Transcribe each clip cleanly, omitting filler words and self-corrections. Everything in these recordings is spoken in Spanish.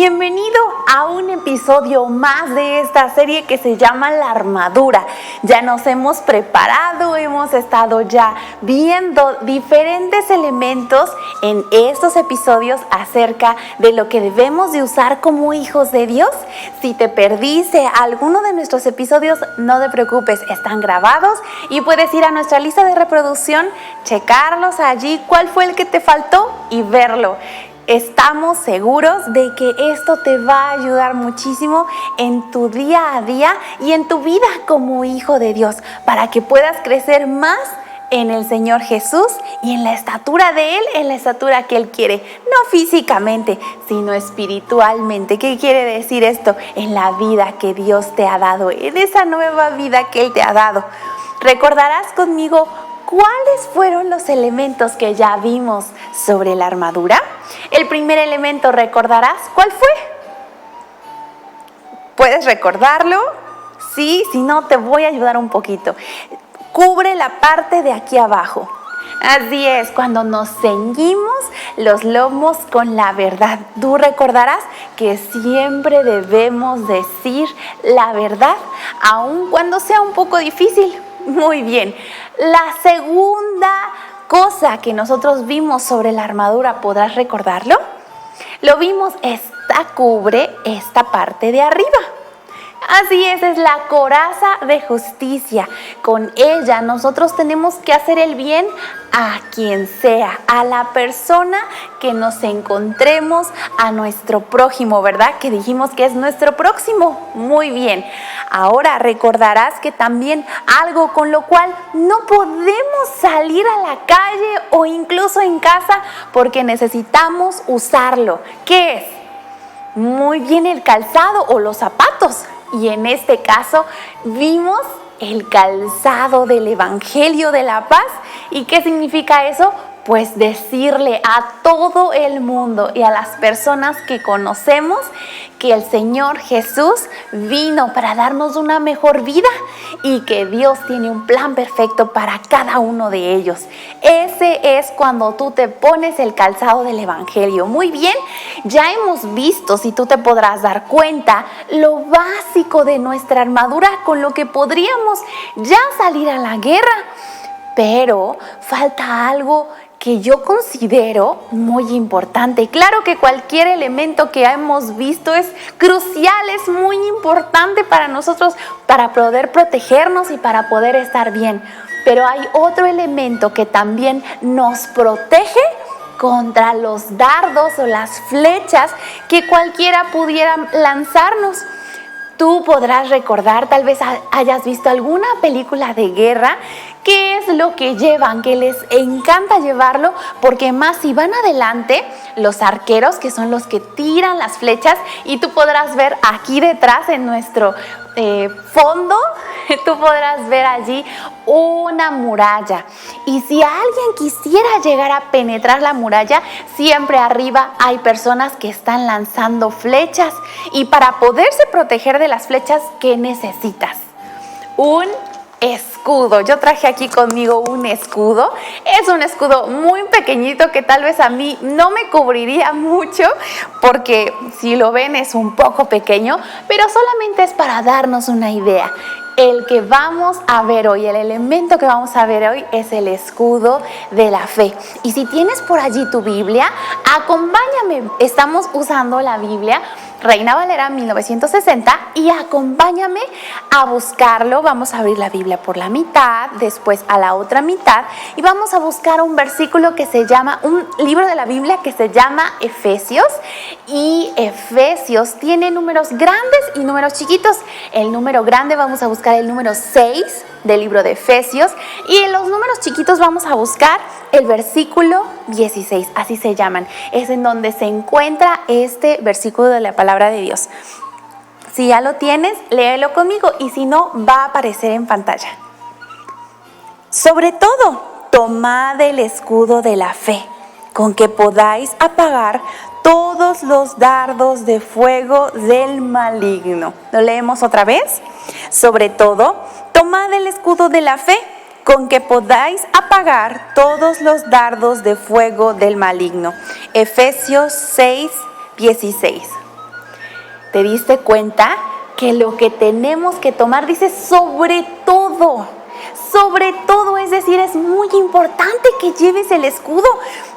Bienvenido a un episodio más de esta serie que se llama La Armadura. Ya nos hemos preparado, hemos estado ya viendo diferentes elementos en estos episodios acerca de lo que debemos de usar como hijos de Dios. Si te perdiste alguno de nuestros episodios, no te preocupes, están grabados y puedes ir a nuestra lista de reproducción, checarlos allí, cuál fue el que te faltó y verlo. Estamos seguros de que esto te va a ayudar muchísimo en tu día a día y en tu vida como hijo de Dios, para que puedas crecer más en el Señor Jesús y en la estatura de Él, en la estatura que Él quiere, no físicamente, sino espiritualmente. ¿Qué quiere decir esto? En la vida que Dios te ha dado, en esa nueva vida que Él te ha dado. ¿Recordarás conmigo cuáles fueron los elementos que ya vimos sobre la armadura? El primer elemento, ¿recordarás cuál fue? ¿Puedes recordarlo? Sí, si no, te voy a ayudar un poquito. Cubre la parte de aquí abajo. Así es, cuando nos ceñimos los lomos con la verdad. Tú recordarás que siempre debemos decir la verdad, aun cuando sea un poco difícil. Muy bien. La segunda cosa que nosotros vimos sobre la armadura, ¿podrás recordarlo? Lo vimos, esta cubre esta parte de arriba. Así es la coraza de justicia. Con ella nosotros tenemos que hacer el bien a quien sea, a la persona que nos encontremos, a nuestro prójimo, ¿verdad? Que dijimos que es nuestro próximo. Muy bien. Ahora recordarás que también algo con lo cual no podemos salir a la calle o incluso en casa porque necesitamos usarlo. ¿Qué es? Muy bien, el calzado o los zapatos. Y en este caso vimos el calzado del Evangelio de la Paz. ¿Y qué significa eso? Pues decirle a todo el mundo y a las personas que conocemos que el Señor Jesús vino para darnos una mejor vida y que Dios tiene un plan perfecto para cada uno de ellos. Ese es cuando tú te pones el calzado del Evangelio. Muy bien, ya hemos visto, si tú te podrás dar cuenta, lo básico de nuestra armadura con lo que podríamos ya salir a la guerra. Pero falta algo que yo considero muy importante. Claro que cualquier elemento que hemos visto es crucial, es muy importante para nosotros, para poder protegernos y para poder estar bien. Pero hay otro elemento que también nos protege contra los dardos o las flechas que cualquiera pudiera lanzarnos. Tú podrás recordar, tal vez hayas visto alguna película de guerra. ¿Qué es lo que llevan? Que les encanta llevarlo, porque más si van adelante los arqueros, que son los que tiran las flechas, y tú podrás ver aquí detrás en nuestro fondo, tú podrás ver allí una muralla. Y si alguien quisiera llegar a penetrar la muralla, siempre arriba hay personas que están lanzando flechas. Y para poderse proteger de las flechas, ¿qué necesitas? Un escudo. Yo traje aquí conmigo un escudo. Es un escudo muy pequeñito que tal vez a mí no me cubriría mucho, porque si lo ven es un poco pequeño, pero solamente es para darnos una idea. El que vamos a ver hoy, el elemento que vamos a ver hoy es el escudo de la fe. Y si tienes por allí tu Biblia, acompáñame. Estamos usando la Biblia Reina Valera 1960 y acompáñame a buscarlo. Vamos a abrir la Biblia por la mitad, después a la otra mitad y vamos a buscar un versículo que se llama, un libro de la Biblia que se llama Efesios. Y Efesios tiene números grandes y números chiquitos. El número grande vamos a buscar el número 6 del libro de Efesios y en los números chiquitos vamos a buscar el versículo 16, así se llaman. Es en donde se encuentra este versículo de la palabra de Dios. Si ya lo tienes, léelo conmigo y si no, va a aparecer en pantalla. Sobre todo, tomad el escudo de la fe, con que podáis apagar todos los dardos de fuego del maligno. ¿Lo leemos otra vez? Sobre todo, tomad el escudo de la fe, con que podáis apagar todos los dardos de fuego del maligno. Efesios 6:16. ¿te diste cuenta que lo que tenemos que tomar dice sobre todo? Sobre todo, es decir, es muy importante que lleves el escudo,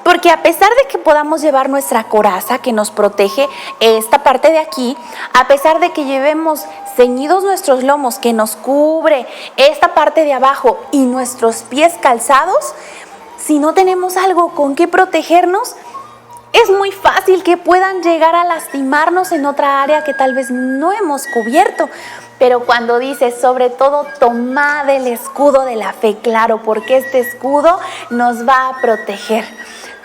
porque a pesar de que podamos llevar nuestra coraza que nos protege, esta parte de aquí, a pesar de que llevemos ceñidos nuestros lomos que nos cubre esta parte de abajo y nuestros pies calzados, si no tenemos algo con que protegernos, es muy fácil que puedan llegar a lastimarnos en otra área que tal vez no hemos cubierto. Pero cuando dice, sobre todo, tomad el escudo de la fe, claro, porque este escudo nos va a proteger.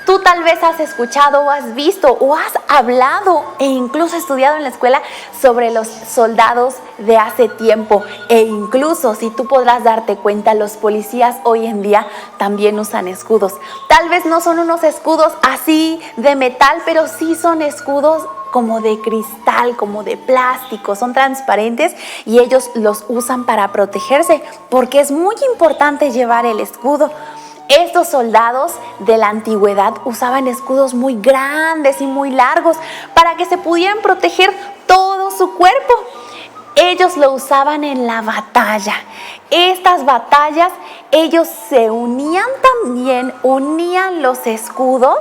Tú tal vez has escuchado o has visto o has hablado e incluso estudiado en la escuela sobre los soldados de hace tiempo. E incluso, si tú podrás darte cuenta, los policías hoy en día también usan escudos. Tal vez no son unos escudos así de metal, pero sí son escudos como de cristal, como de plástico, son transparentes y ellos los usan para protegerse, porque es muy importante llevar el escudo. Estos soldados de la antigüedad usaban escudos muy grandes y muy largos para que se pudieran proteger todo su cuerpo. Ellos lo usaban en la batalla. Estas batallas, ellos se unían también, unían los escudos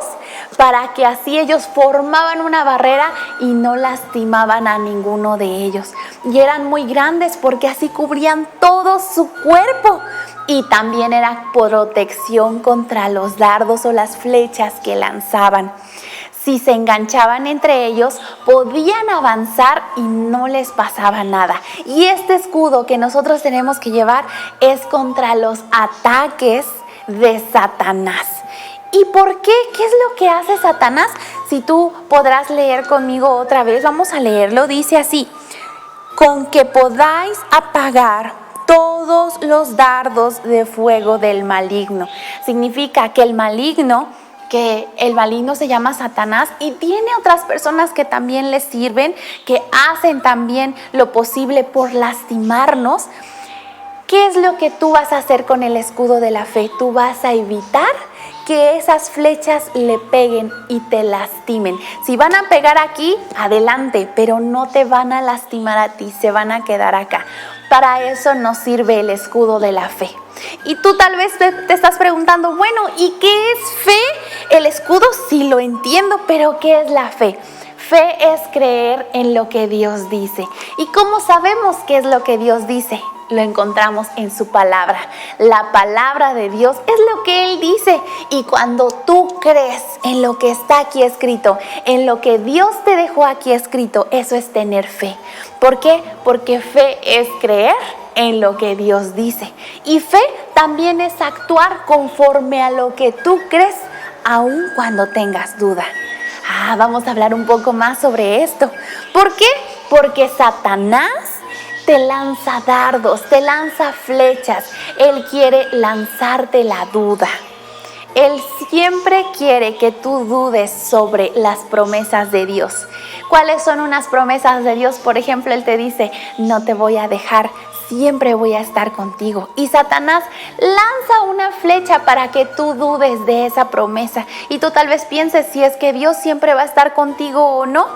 para que así ellos formaban una barrera y no lastimaban a ninguno de ellos. Y eran muy grandes porque así cubrían todo su cuerpo. Y también era protección contra los dardos o las flechas que lanzaban. Si se enganchaban entre ellos, podían avanzar y no les pasaba nada. Y este escudo que nosotros tenemos que llevar es contra los ataques de Satanás. ¿Y por qué? ¿Qué es lo que hace Satanás? Si tú podrás leer conmigo otra vez, vamos a leerlo. Dice así: con que podáis apagar todos los dardos de fuego del maligno. Significa que el maligno se llama Satanás y tiene otras personas que también le sirven, que hacen también lo posible por lastimarnos. ¿Qué es lo que tú vas a hacer con el escudo de la fe? Tú vas a evitar que esas flechas le peguen y te lastimen. Si van a pegar aquí, adelante, pero no te van a lastimar a ti, se van a quedar acá. Para eso nos sirve el escudo de la fe. Y tú tal vez te estás preguntando, bueno, ¿y qué es fe? El escudo sí lo entiendo, pero ¿qué es la fe? Fe es creer en lo que Dios dice. ¿Y cómo sabemos qué es lo que Dios dice? Lo encontramos en su palabra. La palabra de Dios es lo que Él dice. Y cuando tú crees en lo que está aquí escrito, en lo que Dios te dejó aquí escrito, eso es tener fe. ¿Por qué? Porque fe es creer en lo que Dios dice. Y fe también es actuar conforme a lo que tú crees, aun cuando tengas duda. Vamos a hablar un poco más sobre esto. ¿Por qué? Porque Satanás te lanza dardos, te lanza flechas. Él quiere lanzarte la duda. Él siempre quiere que tú dudes sobre las promesas de Dios. ¿Cuáles son unas promesas de Dios? Por ejemplo, Él te dice, no te voy a dejar, siempre voy a estar contigo. Y Satanás lanza una flecha para que tú dudes de esa promesa. Y tú tal vez pienses si es que Dios siempre va a estar contigo o no.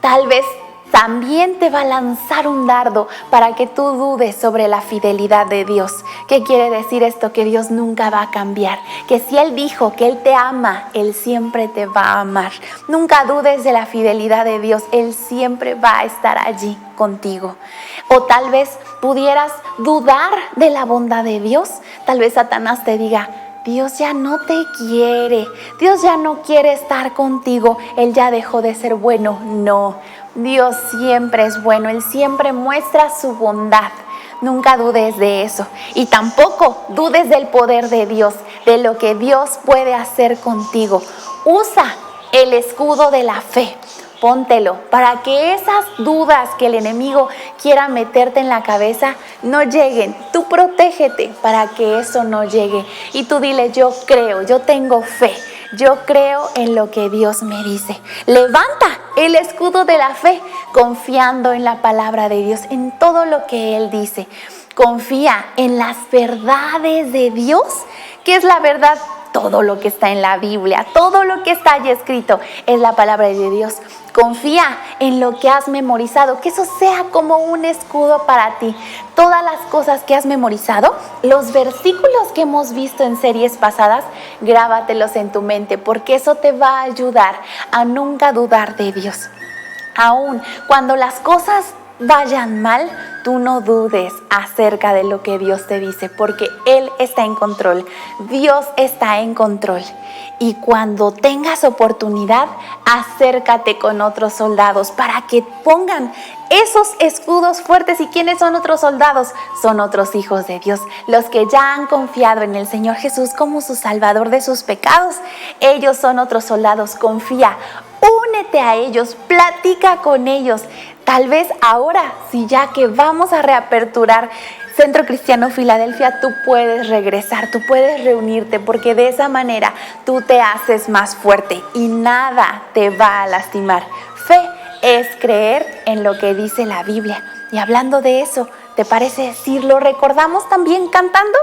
Tal vez también te va a lanzar un dardo para que tú dudes sobre la fidelidad de Dios. ¿Qué quiere decir esto? Que Dios nunca va a cambiar. Que si Él dijo que Él te ama, Él siempre te va a amar. Nunca dudes de la fidelidad de Dios. Él siempre va a estar allí contigo. O tal vez pudieras dudar de la bondad de Dios. Tal vez Satanás te diga, Dios ya no te quiere. Dios ya no quiere estar contigo. Él ya dejó de ser bueno. No. Dios siempre es bueno, Él siempre muestra su bondad. Nunca dudes de eso. Y tampoco dudes del poder de Dios, de lo que Dios puede hacer contigo. Usa el escudo de la fe. Póntelo para que esas dudas que el enemigo quiera meterte en la cabeza no lleguen. Tú protégete para que eso no llegue. Y tú dile, yo creo, yo tengo fe. Yo creo en lo que Dios me dice. Levanta el escudo de la fe, confiando en la palabra de Dios, en todo lo que Él dice. Confía en las verdades de Dios. ¿Qué es la verdad? Todo lo que está en la Biblia, todo lo que está allí escrito es la palabra de Dios. confía en lo que has memorizado, que eso sea como un escudo para ti. Todas las cosas que has memorizado, los versículos que hemos visto en series pasadas, grábatelos en tu mente, porque eso te va a ayudar a nunca dudar de Dios. Aún cuando las cosas vayan mal, tú no dudes acerca de lo que Dios te dice, porque Él está en control, Dios está en control. Y cuando tengas oportunidad, acércate con otros soldados para que pongan esos escudos fuertes. ¿Y quiénes son otros soldados? Son otros hijos de Dios, los que ya han confiado en el Señor Jesús como su Salvador de sus pecados. Ellos son otros soldados, confía, únete a ellos, platica con ellos. Tal vez ahora, si ya que vamos a reaperturar Centro Cristiano Filadelfia, tú puedes regresar, tú puedes reunirte, porque de esa manera tú te haces más fuerte y nada te va a lastimar. Fe es creer en lo que dice la Biblia. Y hablando de eso, ¿te parece si lo recordamos también cantando?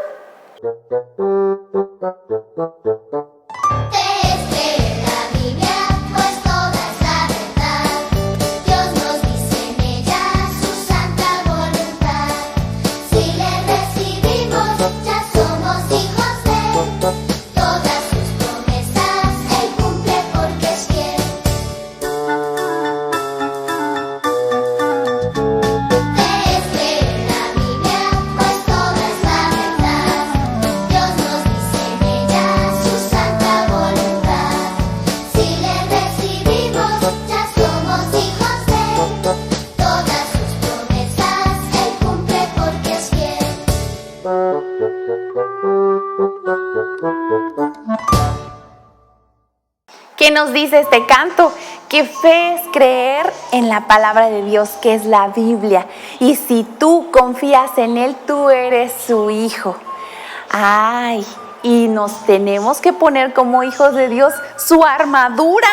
¿Qué nos dice este canto? Que fe es creer en la palabra de Dios, que es la Biblia. Y si tú confías en Él, tú eres su hijo. ¡Ay! Y nos tenemos que poner como hijos de Dios su armadura.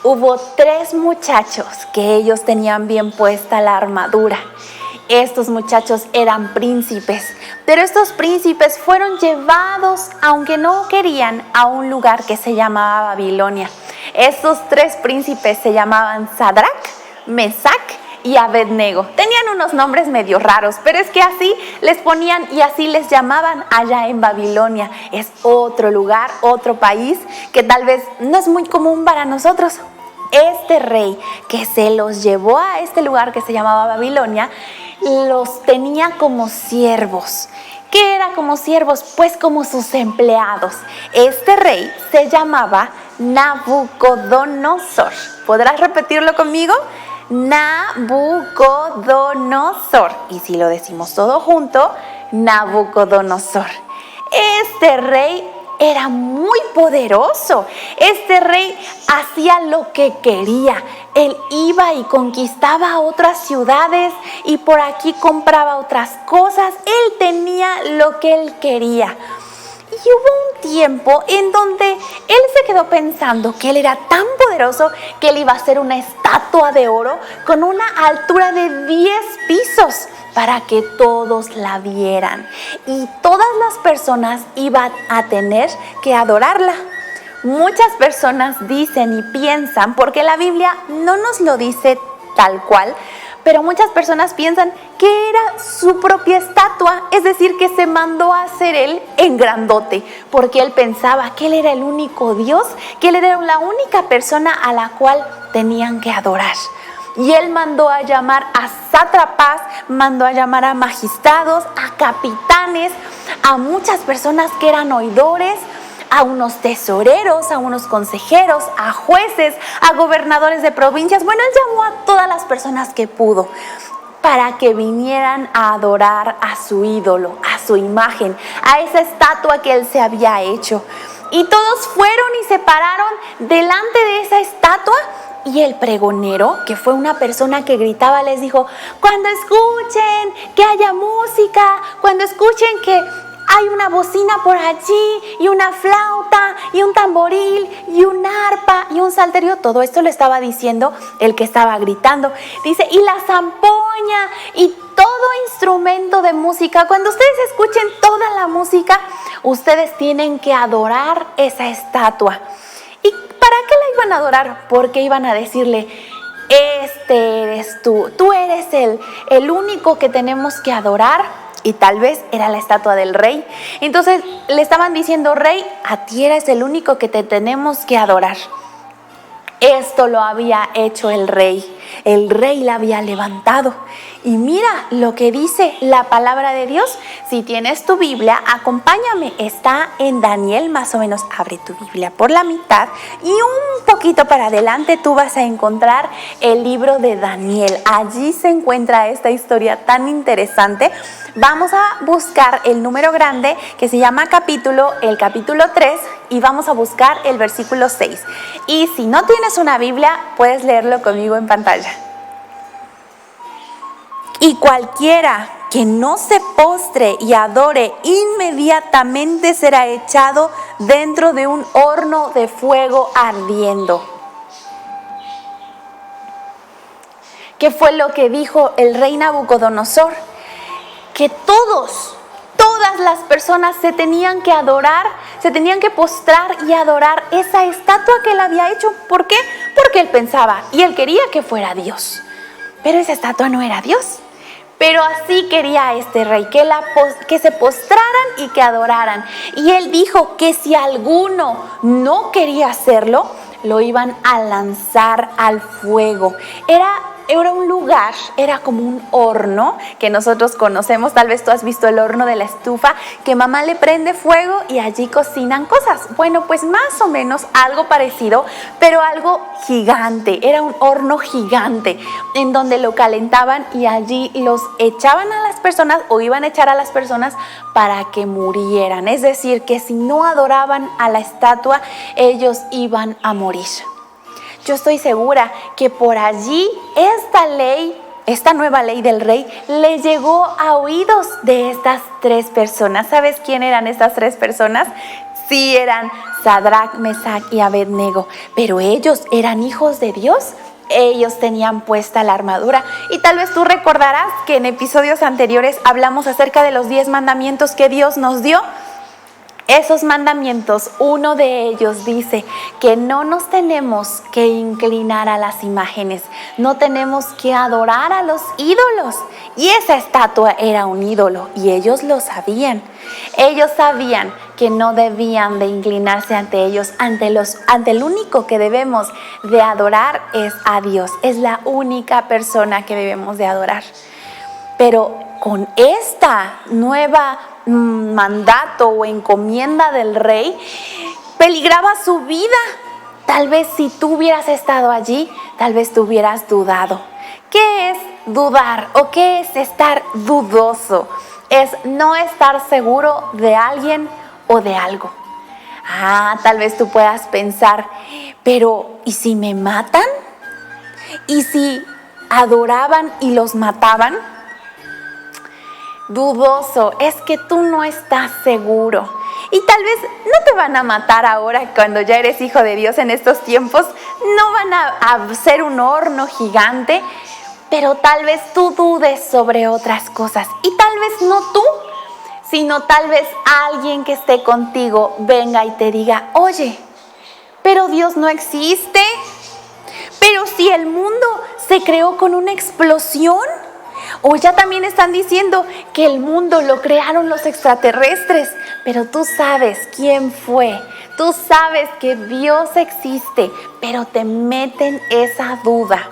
Hubo 3 muchachos que ellos tenían bien puesta la armadura. Estos muchachos eran príncipes, pero estos príncipes fueron llevados, aunque no querían, a un lugar que se llamaba Babilonia. Estos 3 príncipes se llamaban Sadrac, Mesac y Abednego. Tenían unos nombres medio raros, pero es que así les ponían y así les llamaban allá en Babilonia. Es otro lugar, otro país que tal vez no es muy común para nosotros. Este rey que se los llevó a este lugar que se llamaba Babilonia, los tenía como siervos. ¿Qué era como siervos? Pues como sus empleados. Este rey se llamaba Nabucodonosor. ¿Podrás repetirlo conmigo? Nabucodonosor. Y si lo decimos todo junto, Nabucodonosor. Este rey era muy poderoso. Este rey hacía lo que quería. Él iba y conquistaba otras ciudades y por aquí compraba otras cosas. Él tenía lo que él quería. Y hubo un tiempo en donde él se quedó pensando que él era tan poderoso que él iba a hacer una estatua de oro con una altura de 10 pisos para que todos la vieran. Y todas las personas iban a tener que adorarla. Muchas personas dicen y piensan, porque la Biblia no nos lo dice tal cual, pero muchas personas piensan que era su propia estatua, es decir, que se mandó a hacer él en grandote, porque él pensaba que él era el único Dios, que él era la única persona a la cual tenían que adorar. Y él mandó a llamar a sátrapas, mandó a llamar a magistrados, a capitanes, a muchas personas que eran oidores, a unos tesoreros, a unos consejeros, a jueces, a gobernadores de provincias. Bueno, él llamó a todas las personas que pudo para que vinieran a adorar a su ídolo, a su imagen, a esa estatua que él se había hecho. Y todos fueron y se pararon delante de esa estatua. Y el pregonero, que fue una persona que gritaba, les dijo: cuando escuchen que haya música, cuando escuchen que hay una bocina por allí, y una flauta, y un tamboril, y un arpa, y un salterio. Todo esto lo estaba diciendo el que estaba gritando. Dice, y la zampoña, y todo instrumento de música. Cuando ustedes escuchen toda la música, ustedes tienen que adorar esa estatua. ¿Y para qué la iban a adorar? Porque iban a decirle: este eres tú eres el único que tenemos que adorar. Y tal vez era la estatua del rey. Entonces le estaban diciendo: rey, a ti eres el único que te tenemos que adorar. Esto lo había hecho el rey la había levantado. Y mira lo que dice la palabra de Dios. Si tienes tu Biblia, acompáñame, está en Daniel, más o menos abre tu Biblia por la mitad y un poquito para adelante tú vas a encontrar el libro de Daniel. Allí se encuentra esta historia tan interesante. Vamos a buscar el número grande que se llama el capítulo 3, y vamos a buscar el versículo 6. Y si no tienes una Biblia, puedes leerlo conmigo en pantalla. Y cualquiera que no se postre y adore, inmediatamente será echado dentro de un horno de fuego ardiendo. ¿Qué fue lo que dijo el rey Nabucodonosor? Que todas las personas se tenían que adorar, se tenían que postrar y adorar esa estatua que él había hecho. ¿Por qué? Porque él pensaba y él quería que fuera Dios. Pero esa estatua no era Dios. Pero así quería este rey, que se postraran y que adoraran. Y él dijo que si alguno no quería hacerlo, lo iban a lanzar al fuego. Era un lugar, era como un horno que nosotros conocemos. Tal vez tú has visto el horno de la estufa, que mamá le prende fuego y allí cocinan cosas. Bueno, pues más o menos algo parecido, pero algo gigante. Era un horno gigante en donde lo calentaban y allí los echaban a las personas, o iban a echar a las personas para que murieran. Es decir, que si no adoraban a la estatua, ellos iban a morir. Yo estoy segura que por allí esta nueva ley del rey le llegó a oídos de estas 3 personas. ¿Sabes quién eran estas 3 personas? Sí, eran Sadrach, Mesach y Abednego. Pero ellos eran hijos de Dios. Ellos tenían puesta la armadura. Y tal vez tú recordarás que en episodios anteriores hablamos acerca de los 10 mandamientos que Dios nos dio. Esos mandamientos, uno de ellos dice que no nos tenemos que inclinar a las imágenes, no tenemos que adorar a los ídolos. Y esa estatua era un ídolo y ellos lo sabían. Ellos sabían que no debían de inclinarse ante ellos, ante el único que debemos de adorar es a Dios. Es la única persona que debemos de adorar. Pero con esta nueva mandato o encomienda del rey, peligraba su vida. Tal vez si tú hubieras estado allí, tal vez tú hubieras dudado. ¿Qué es dudar o qué es estar dudoso? Es no estar seguro de alguien o de algo. Tal vez tú puedas pensar, pero ¿y si me matan? ¿Y si adoraban y los mataban? Dudoso, es que tú no estás seguro. Y tal vez no te van a matar ahora cuando ya eres hijo de Dios en estos tiempos. No van a hacer un horno gigante, pero tal vez tú dudes sobre otras cosas. Y tal vez no tú, sino tal vez alguien que esté contigo venga y te diga: oye, pero Dios no existe. Pero si el mundo se creó con una explosión. O ya también están diciendo que el mundo lo crearon los extraterrestres. Pero tú sabes quién fue. Tú sabes que Dios existe. Pero te meten esa duda.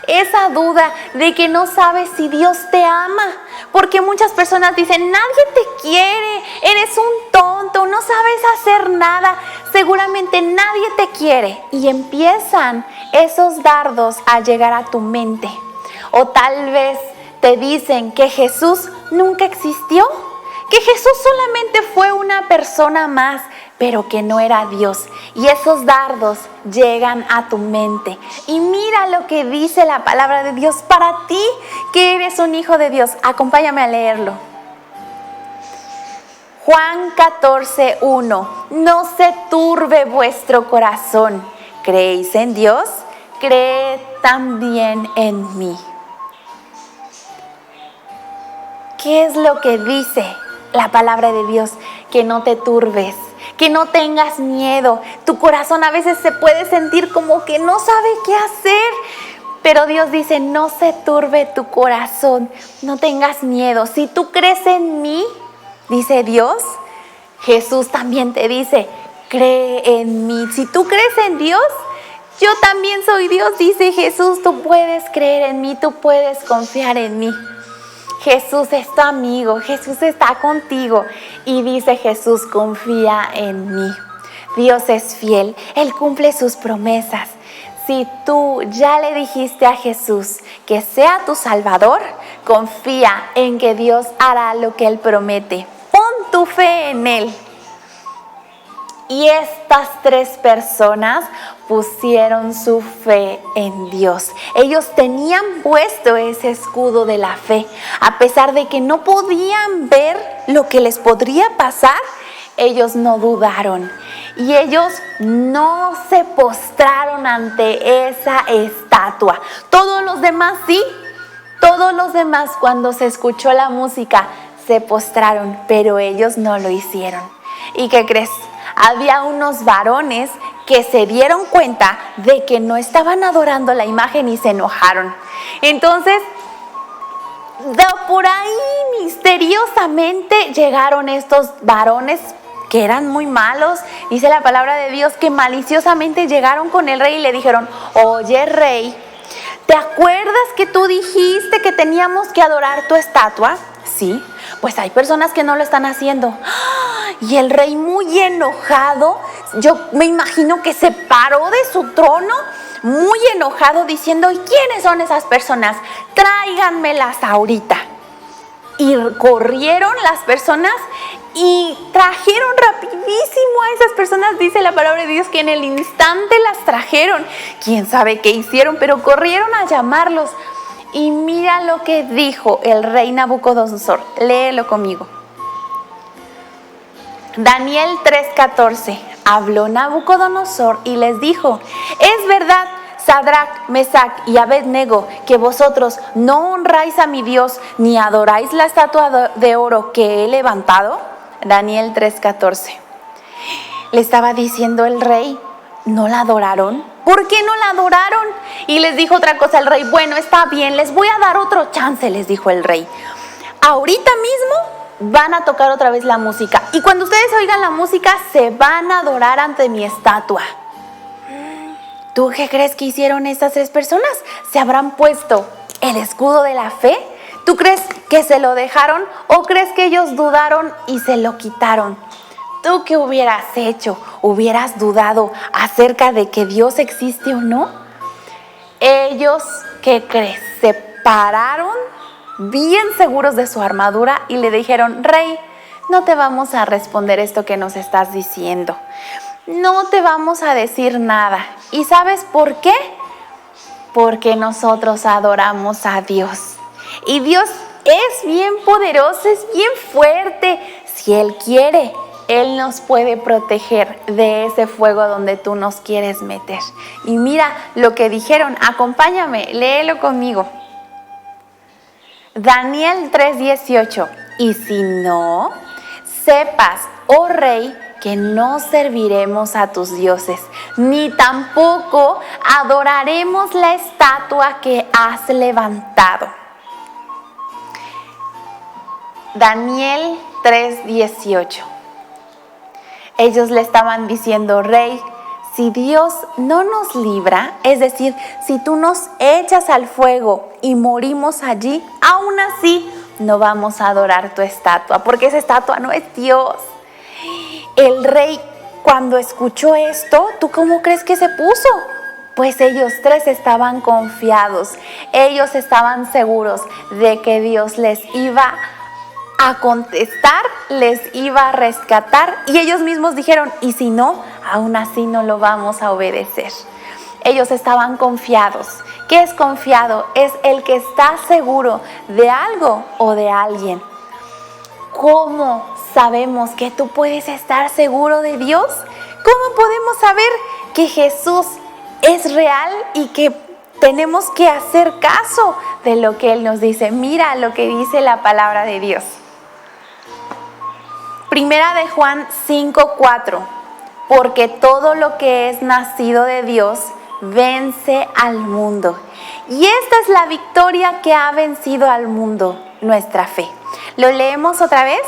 Esa duda de que no sabes si Dios te ama. Porque muchas personas dicen: nadie te quiere. Eres un tonto. No sabes hacer nada. Seguramente nadie te quiere. Y empiezan esos dardos a llegar a tu mente. O tal vez te dicen que Jesús nunca existió, que Jesús solamente fue una persona más, pero que no era Dios. Y esos dardos llegan a tu mente. Y mira lo que dice la palabra de Dios para ti, que eres un hijo de Dios. Acompáñame a leerlo. Juan 14:1. No se turbe vuestro corazón. ¿Creéis en Dios? Creed también en mí. ¿Qué es lo que dice la palabra de Dios? Que no te turbes, que no tengas miedo. Tu corazón a veces se puede sentir como que no sabe qué hacer, Pero Dios dice, no se turbe tu corazón, no tengas miedo. Si tú crees en mí, dice Dios, Jesús también te dice, cree en mí. Si tú crees en Dios, yo también soy Dios, dice Jesús. Tú puedes creer en mí, tú puedes confiar en mí. Jesús es tu amigo, Jesús está contigo. Y dice Jesús, confía en mí. Dios es fiel, Él cumple sus promesas. Si tú ya le dijiste a Jesús que sea tu Salvador, confía en que Dios hará lo que Él promete. Pon tu fe en Él. Y estas 3 personas pusieron su fe en Dios. Ellos tenían puesto ese escudo de la fe. A pesar de que no podían ver lo que les podría pasar, ellos no dudaron. Y ellos no se postraron ante esa estatua. Todos los demás sí. Todos los demás, cuando se escuchó la música, se postraron, pero ellos no lo hicieron. ¿Y qué crees? Había unos varones que se dieron cuenta de que no estaban adorando la imagen y se enojaron. Entonces, por ahí misteriosamente llegaron estos varones que eran muy malos. Dice la palabra de Dios que maliciosamente llegaron con el rey y le dijeron, oye rey, ¿te acuerdas que tú dijiste que teníamos que adorar tu estatua? Sí, pues hay personas que no lo están haciendo. Y el rey, muy enojado, yo me imagino que se paró de su trono, muy enojado, diciendo, ¿y quiénes son esas personas? Tráiganmelas ahorita. Y corrieron las personas y trajeron rapidísimo a esas personas. Dice la palabra de Dios que en el instante las trajeron. Quién sabe qué hicieron, pero corrieron a llamarlos. Y mira lo que dijo el rey Nabucodonosor. Léelo conmigo. Daniel 3:14. Habló Nabucodonosor y les dijo, es verdad, Sadrac, Mesac y Abednego, que vosotros no honráis a mi Dios ni adoráis la estatua de oro que he levantado. Daniel 3:14. Le estaba diciendo el rey, ¿no la adoraron? ¿Por qué no la adoraron? Y les dijo otra cosa el rey, bueno, está bien, les voy a dar otro chance, les dijo el rey. Ahorita mismo van a tocar otra vez la música. Y cuando ustedes oigan la música, se van a adorar ante mi estatua. ¿Tú qué crees que hicieron estas 3 personas? ¿Se habrán puesto el escudo de la fe? ¿Tú crees que se lo dejaron o crees que ellos dudaron y se lo quitaron? ¿Tú qué hubieras hecho? ¿Hubieras dudado acerca de que Dios existe o no? Ellos, ¿qué crees? Se pararon bien seguros de su armadura y le dijeron, rey, no te vamos a responder esto que nos estás diciendo. No te vamos a decir nada. ¿Y sabes por qué? Porque nosotros adoramos a Dios. Y Dios es bien poderoso, es bien fuerte. Si Él quiere, Él nos puede proteger de ese fuego donde tú nos quieres meter. Y mira lo que dijeron, acompáñame, léelo conmigo. Daniel 3:18. Y si no, sepas, oh rey, que no serviremos a tus dioses, ni tampoco adoraremos la estatua que has levantado. Daniel 3:18. Ellos le estaban diciendo, rey, si Dios no nos libra, es decir, si tú nos echas al fuego y morimos allí, aún así no vamos a adorar tu estatua, porque esa estatua no es Dios. El rey, cuando escuchó esto, ¿tú cómo crees que se puso? Pues ellos 3 estaban confiados, ellos estaban seguros de que Dios les iba a contestar, les iba a rescatar, y ellos mismos dijeron, y si no, aún así no lo vamos a obedecer. Ellos estaban confiados. ¿Qué es confiado? Es el que está seguro de algo o de alguien. ¿Cómo sabemos que tú puedes estar seguro de Dios? ¿Cómo podemos saber que Jesús es real y que tenemos que hacer caso de lo que Él nos dice? Mira lo que dice la palabra de Dios. Primera de Juan 5:4. Porque todo lo que es nacido de Dios vence al mundo. Y esta es la victoria que ha vencido al mundo, nuestra fe. ¿Lo leemos otra vez?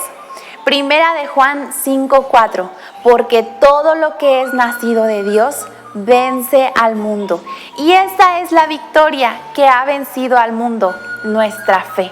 Primera de Juan 5:4, porque todo lo que es nacido de Dios vence al mundo. Y esta es la victoria que ha vencido al mundo, nuestra fe.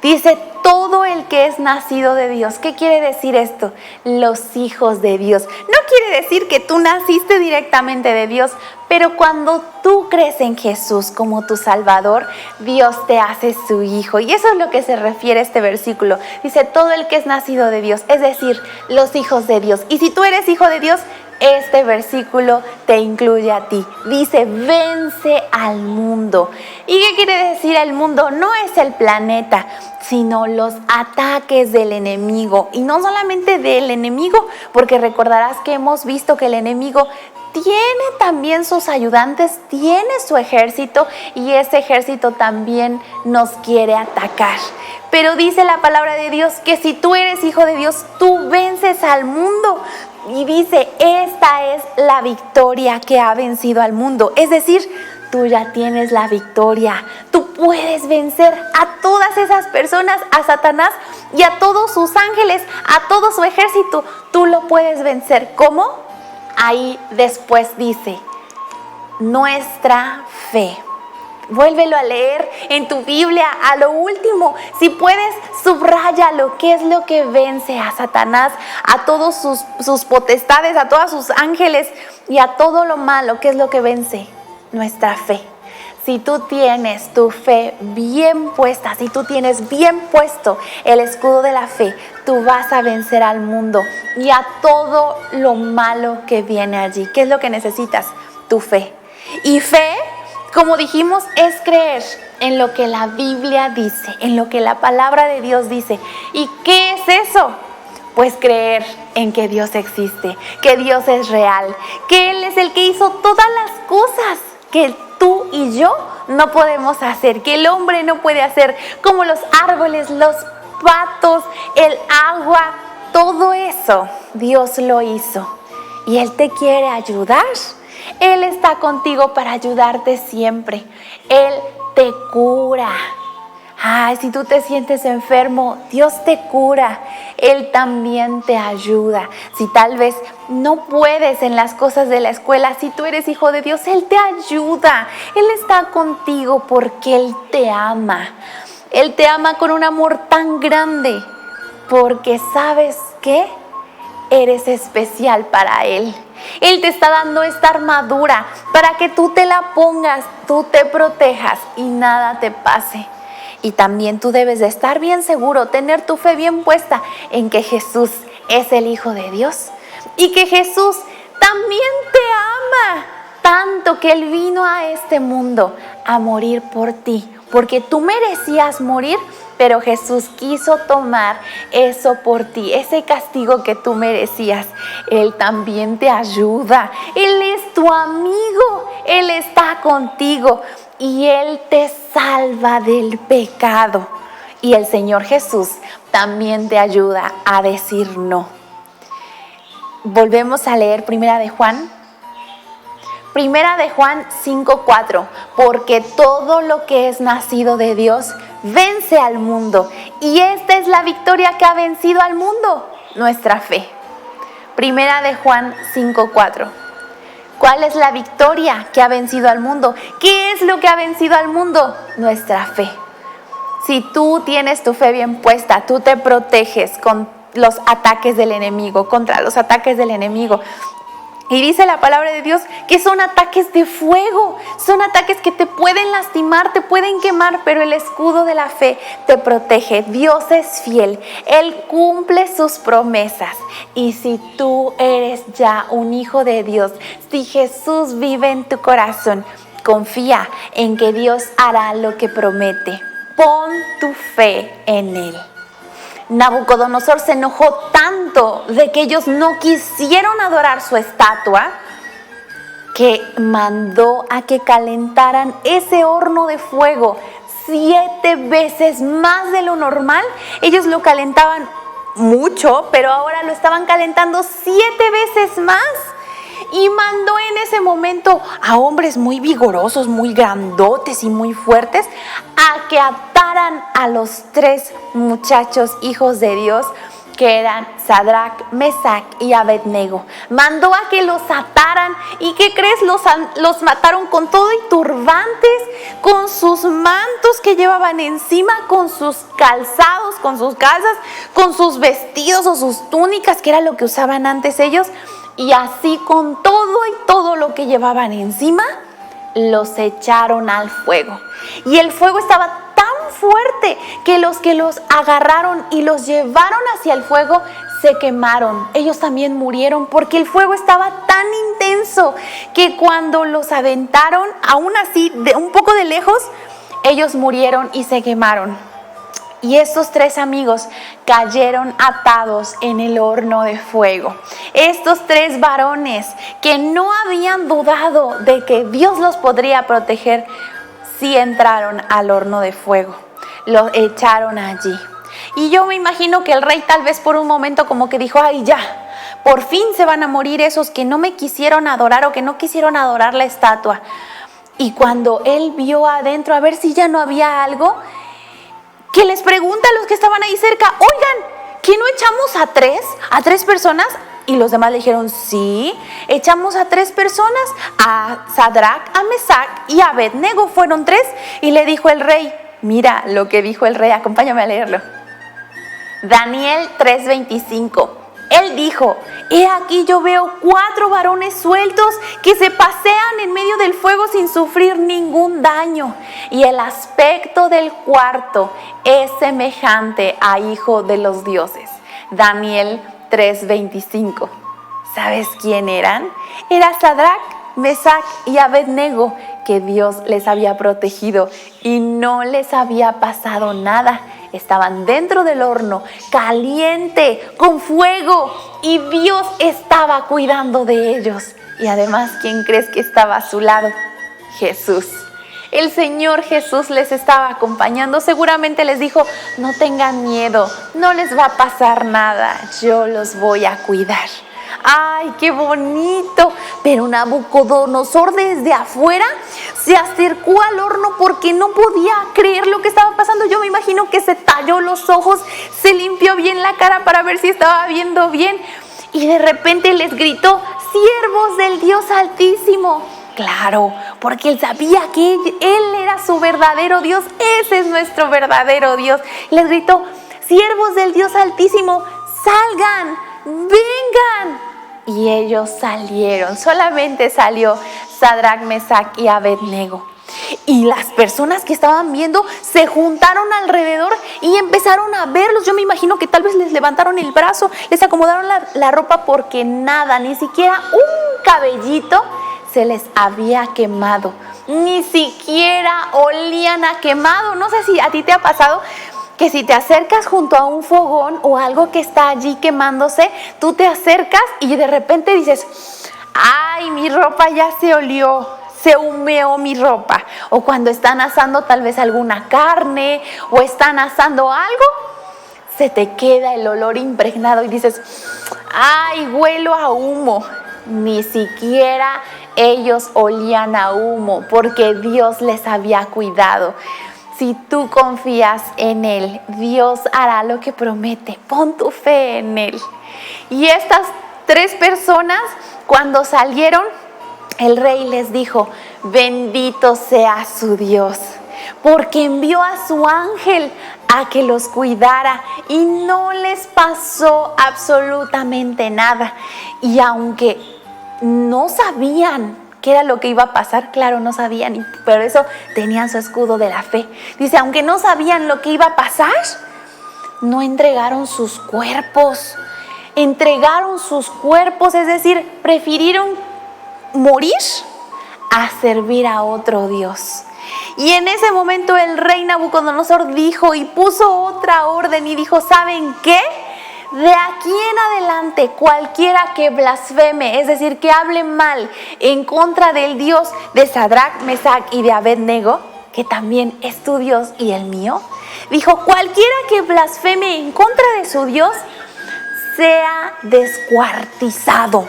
Dice todo el que es nacido de Dios. ¿Qué quiere decir esto? Los hijos de Dios. No quiere decir que tú naciste directamente de Dios, pero cuando tú crees en Jesús como tu Salvador, Dios te hace su hijo. Y eso es lo que se refiere a este versículo. Dice todo el que es nacido de Dios, es decir, los hijos de Dios. Y si tú eres hijo de Dios, este versículo te incluye a ti. Dice, vence al mundo. ¿Y qué quiere decir el mundo? No es el planeta, sino los ataques del enemigo. Y no solamente del enemigo, porque recordarás que hemos visto que el enemigo tiene también sus ayudantes, tiene su ejército, y ese ejército también nos quiere atacar. Pero dice la palabra de Dios que si tú eres hijo de Dios, tú vences al mundo. Y dice, esta es la victoria que ha vencido al mundo. Es decir, tú ya tienes la victoria. Tú puedes vencer a todas esas personas, a Satanás y a todos sus ángeles, a todo su ejército. Tú lo puedes vencer. ¿Cómo? Ahí después dice, nuestra fe. Vuélvelo a leer en tu Biblia, a lo último. Si puedes, subráyalo. ¿Qué es lo que vence a Satanás, a todos sus potestades, a todos sus ángeles y a todo lo malo? ¿Qué es lo que vence? Nuestra fe. Si tú tienes tu fe bien puesta, si tú tienes bien puesto el escudo de la fe, tú vas a vencer al mundo y a todo lo malo que viene allí. ¿Qué es lo que necesitas? Tu fe. Y fe, como dijimos, es creer en lo que la Biblia dice, en lo que la palabra de Dios dice. ¿Y qué es eso? Pues creer en que Dios existe, que Dios es real, que Él es el que hizo todas las cosas que tú y yo no podemos hacer, que el hombre no puede hacer, como los árboles, los patos, el agua, todo eso Dios lo hizo. Y Él te quiere ayudar. Él está contigo para ayudarte siempre. Él te cura. Ay, si tú te sientes enfermo, Dios te cura. Él también te ayuda. Si tal vez no puedes en las cosas de la escuela, si tú eres hijo de Dios, Él te ayuda. Él está contigo porque Él te ama. Él te ama con un amor tan grande porque ¿sabes qué? Eres especial para Él. Él te está dando esta armadura para que tú te la pongas, tú te protejas y nada te pase. Y también tú debes de estar bien seguro, tener tu fe bien puesta en que Jesús es el Hijo de Dios y que Jesús también te ama, tanto que Él vino a este mundo a morir por ti, porque tú merecías morir, pero Jesús quiso tomar eso por ti, ese castigo que tú merecías. Él también te ayuda, Él es tu amigo, Él está contigo y Él te salva del pecado. Y el Señor Jesús también te ayuda a decir no. Volvemos a leer Primera de Juan 5:4, porque todo lo que es nacido de Dios vence al mundo. Y esta es la victoria que ha vencido al mundo, nuestra fe. Primera de Juan 5:4. ¿Cuál es la victoria que ha vencido al mundo? ¿Qué es lo que ha vencido al mundo? Nuestra fe. Si tú tienes tu fe bien puesta, tú te proteges con los ataques del enemigo, contra los ataques del enemigo. Y dice la palabra de Dios que son ataques de fuego, son ataques que te pueden lastimar, te pueden quemar, pero el escudo de la fe te protege. Dios es fiel, Él cumple sus promesas. Y si tú eres ya un hijo de Dios, si Jesús vive en tu corazón, confía en que Dios hará lo que promete. Pon tu fe en Él. Nabucodonosor se enojó tanto de que ellos no quisieron adorar su estatua que mandó a que calentaran ese horno de fuego 7 veces más de lo normal. Ellos lo calentaban mucho, pero ahora lo estaban calentando 7 veces más. y mandó en ese momento a hombres muy vigorosos, muy grandotes y muy fuertes, a que ataran a los 3 muchachos hijos de Dios, que eran Sadrac, Mesac y Abednego. Mandó a que los ataran. ¿Y qué crees? Los mataron con todo y turbantes, con sus mantos que llevaban encima, con sus calzados, con sus calzas, con sus vestidos o sus túnicas, que era lo que usaban antes ellos. Y así con todo y todo lo que llevaban encima, los echaron al fuego. Y el fuego estaba tan fuerte que los agarraron y los llevaron hacia el fuego se quemaron. Ellos también murieron porque el fuego estaba tan intenso que cuando los aventaron, aún así, de un poco de lejos, ellos murieron y se quemaron. Y estos 3 amigos cayeron atados en el horno de fuego. Estos 3 varones que no habían dudado de que Dios los podría proteger, sí entraron al horno de fuego. Los echaron allí. Y yo me imagino que el rey tal vez por un momento como que dijo, ay ya, por fin se van a morir esos que no me quisieron adorar o que no quisieron adorar la estatua. Y cuando él vio adentro a ver si ya no había algo, que les pregunta a los que estaban ahí cerca, oigan, ¿que no echamos a tres personas? Y los demás le dijeron, sí, echamos a 3 personas, a Sadrac, a Mesac y a Abednego, fueron 3. Y le dijo el rey, mira lo que dijo el rey, acompáñame a leerlo. Daniel 3:25. Él dijo, he aquí yo veo 4 varones sueltos que se pasean en medio del fuego sin sufrir ningún daño. Y el aspecto del cuarto es semejante a hijo de los dioses. Daniel 3:25. ¿Sabes quién eran? Era Sadrac, Mesac y Abednego, que Dios les había protegido y no les había pasado nada. Estaban dentro del horno, caliente, con fuego, y Dios estaba cuidando de ellos. Y además, ¿quién crees que estaba a su lado? Jesús. El Señor Jesús les estaba acompañando. Seguramente les dijo, no tengan miedo, no les va a pasar nada, yo los voy a cuidar. ¡Ay, qué bonito! Pero Nabucodonosor desde afuera se acercó al horno porque no podía creer lo que estaba pasando. Yo me imagino que se talló los ojos, se limpió bien la cara para ver si estaba viendo bien. Y de repente les gritó, siervos del Dios Altísimo. Claro, porque él sabía que él era su verdadero Dios. Ese es nuestro verdadero Dios. Les gritó, siervos del Dios Altísimo, salgan, vengan. Y ellos salieron, solamente salió Sadrac, Mesac y Abednego. Y las personas que estaban viendo se juntaron alrededor y empezaron a verlos. Yo me imagino que tal vez les levantaron el brazo, les acomodaron la ropa porque nada, ni siquiera un cabellito se les había quemado. Ni siquiera olían a quemado. No sé si a ti te ha pasado que si te acercas junto a un fogón o algo que está allí quemándose, tú te acercas y de repente dices, ay, mi ropa ya se olió, se humeó mi ropa. O cuando están asando tal vez alguna carne o están asando algo, se te queda el olor impregnado y dices, ay, huelo a humo. Ni siquiera ellos olían a humo porque Dios les había cuidado. Si tú confías en Él, Dios hará lo que promete. Pon tu fe en Él. Y estas 3 personas, cuando salieron, el rey les dijo, bendito sea su Dios, porque envió a su ángel a que los cuidara y no les pasó absolutamente nada. Y aunque no sabían qué era lo que iba a pasar, claro, no sabían, pero eso tenían su escudo de la fe. Dice, aunque no sabían lo que iba a pasar, no entregaron sus cuerpos. Entregaron sus cuerpos, es decir, prefirieron morir a servir a otro Dios. Y en ese momento el rey Nabucodonosor dijo y puso otra orden y dijo, ¿saben qué? De aquí en adelante, cualquiera que blasfeme, es decir, que hable mal en contra del Dios de Sadrac, Mesac y de Abednego, que también es tu Dios y el mío, dijo, cualquiera que blasfeme en contra de su Dios, sea descuartizado.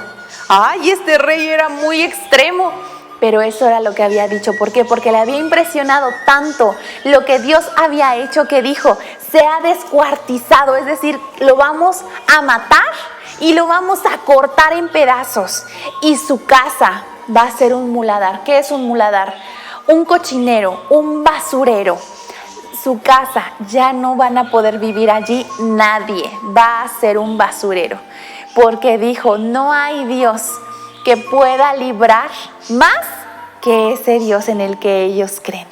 ¡Ay, este rey era muy extremo! Pero eso era lo que había dicho. ¿Por qué? Porque le había impresionado tanto lo que Dios había hecho que dijo, se ha descuartizado, es decir, lo vamos a matar y lo vamos a cortar en pedazos. Y su casa va a ser un muladar. ¿Qué es un muladar? Un cochinero, un basurero. Su casa, ya no van a poder vivir allí nadie, va a ser un basurero. Porque dijo, no hay Dios que pueda librar más que ese Dios en el que ellos creen.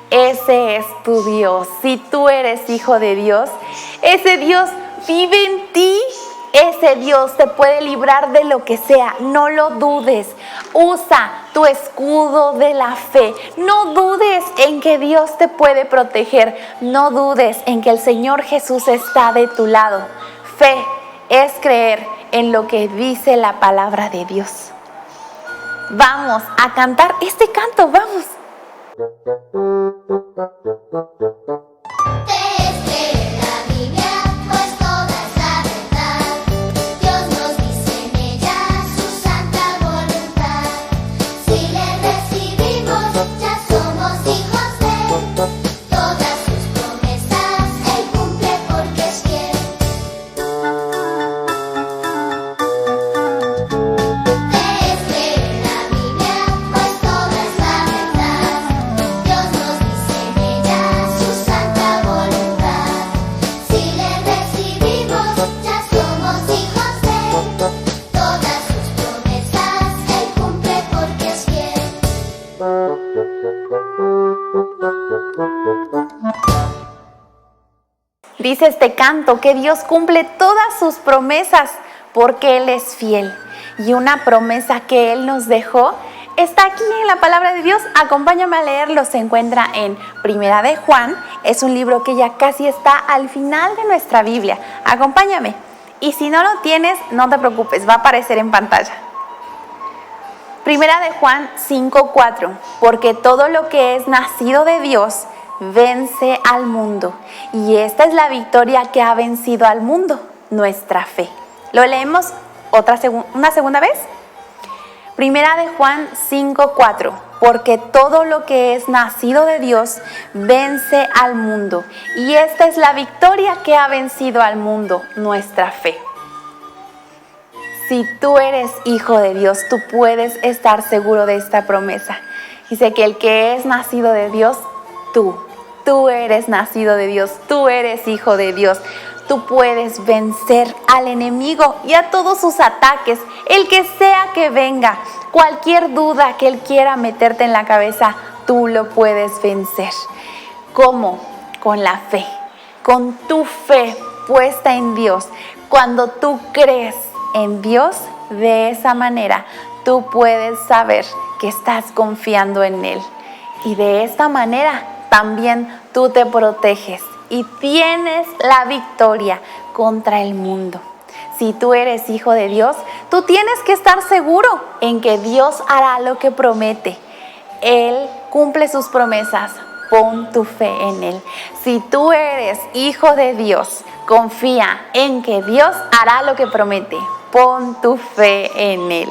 Ese es tu Dios. Si tú eres hijo de Dios, ese Dios vive en ti. Ese Dios te puede librar de lo que sea. No lo dudes. Usa tu escudo de la fe. No dudes en que Dios te puede proteger. No dudes en que el Señor Jesús está de tu lado. Fe es creer en lo que dice la palabra de Dios. Vamos a cantar este canto, vamos. Dice este canto que Dios cumple todas sus promesas porque Él es fiel. Y una promesa que Él nos dejó está aquí en la palabra de Dios. Acompáñame a leerlo. Se encuentra en Primera de Juan. Es un libro que ya casi está al final de nuestra Biblia. Acompáñame. Y si no lo tienes, no te preocupes, va a aparecer en pantalla. Primera de Juan 5:4. Porque todo lo que es nacido de Dios vence al mundo. Y esta es la victoria que ha vencido al mundo, nuestra fe. ¿Lo leemos una segunda vez? Primera de Juan 5:4. Porque todo lo que es nacido de Dios vence al mundo. Y esta es la victoria que ha vencido al mundo, nuestra fe. Si tú eres hijo de Dios, tú puedes estar seguro de esta promesa. Dice que el que es nacido de Dios, tú eres nacido de Dios, tú eres hijo de Dios. Tú puedes vencer al enemigo y a todos sus ataques, el que sea que venga. Cualquier duda que él quiera meterte en la cabeza, tú lo puedes vencer. ¿Cómo? Con la fe, con tu fe puesta en Dios. Cuando tú crees en Dios, de esa manera, tú puedes saber que estás confiando en Él. Y de esta manera también tú te proteges y tienes la victoria contra el mundo. Si tú eres hijo de Dios, tú tienes que estar seguro en que Dios hará lo que promete. Él cumple sus promesas. Pon tu fe en Él. Si tú eres hijo de Dios, confía en que Dios hará lo que promete. Pon tu fe en Él.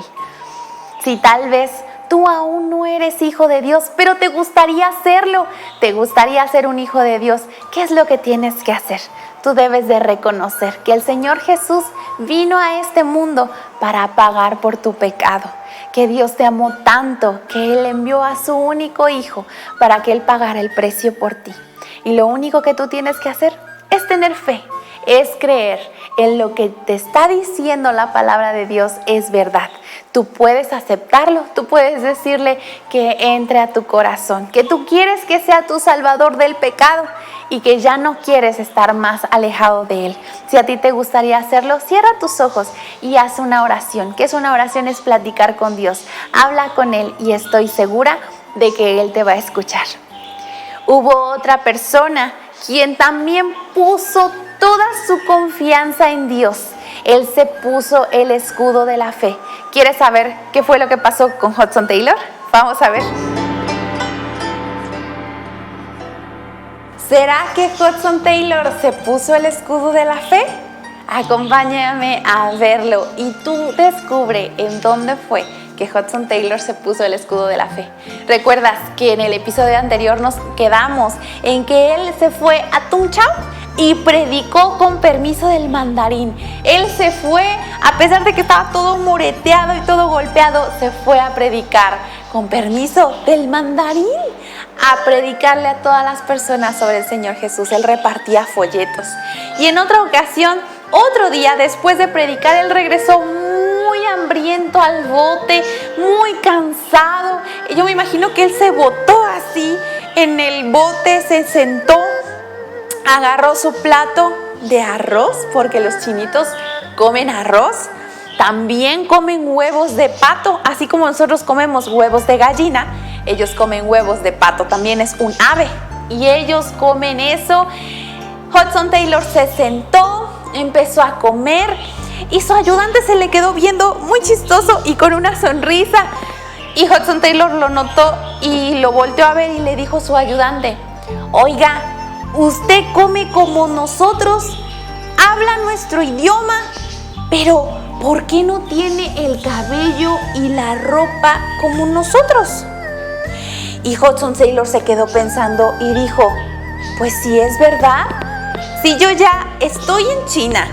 Si tal vez tú aún no eres hijo de Dios, pero te gustaría serlo, te gustaría ser un hijo de Dios, ¿qué es lo que tienes que hacer? Tú debes de reconocer que el Señor Jesús vino a este mundo para pagar por tu pecado, que Dios te amó tanto que Él envió a su único Hijo para que Él pagara el precio por ti. Y lo único que tú tienes que hacer es tener fe, es creer en lo que te está diciendo la palabra de Dios es verdad. Tú puedes aceptarlo, tú puedes decirle que entre a tu corazón, que tú quieres que sea tu salvador del pecado y que ya no quieres estar más alejado de Él. Si a ti te gustaría hacerlo, cierra tus ojos y haz una oración. ¿Qué es una oración? Es platicar con Dios. Habla con Él y estoy segura de que Él te va a escuchar. Hubo otra persona quien también puso toda su confianza en Dios. Él se puso el escudo de la fe. ¿Quieres saber qué fue lo que pasó con Hudson Taylor? Vamos a ver. ¿Será que Hudson Taylor se puso el escudo de la fe? Acompáñame a verlo y tú descubre en dónde fue que Hudson Taylor se puso el escudo de la fe. ¿Recuerdas que en el episodio anterior nos quedamos en que él se fue a Tung Chau y predicó con permiso del mandarín? Él se fue, a pesar de que estaba todo moreteado y todo golpeado, se fue a predicar con permiso del mandarín, a predicarle a todas las personas sobre el Señor Jesús. Él repartía folletos. Y en otra ocasión, otro día después de predicar, él regresó muy hambriento al bote, muy cansado. Y yo me imagino que él se botó así en el bote, se sentó, agarró su plato de arroz, porque los chinitos comen arroz. También comen huevos de pato, así como nosotros comemos huevos de gallina, ellos comen huevos de pato, también es un ave, y ellos comen eso. Hudson Taylor se sentó, empezó a comer, y su ayudante se le quedó viendo muy chistoso y con una sonrisa, y Hudson Taylor lo notó y lo volteó a ver y le dijo a su ayudante: oiga, usted come como nosotros, habla nuestro idioma, pero ¿por qué no tiene el cabello y la ropa como nosotros? Y Hudson Taylor se quedó pensando y dijo: pues si es verdad, si yo ya estoy en China,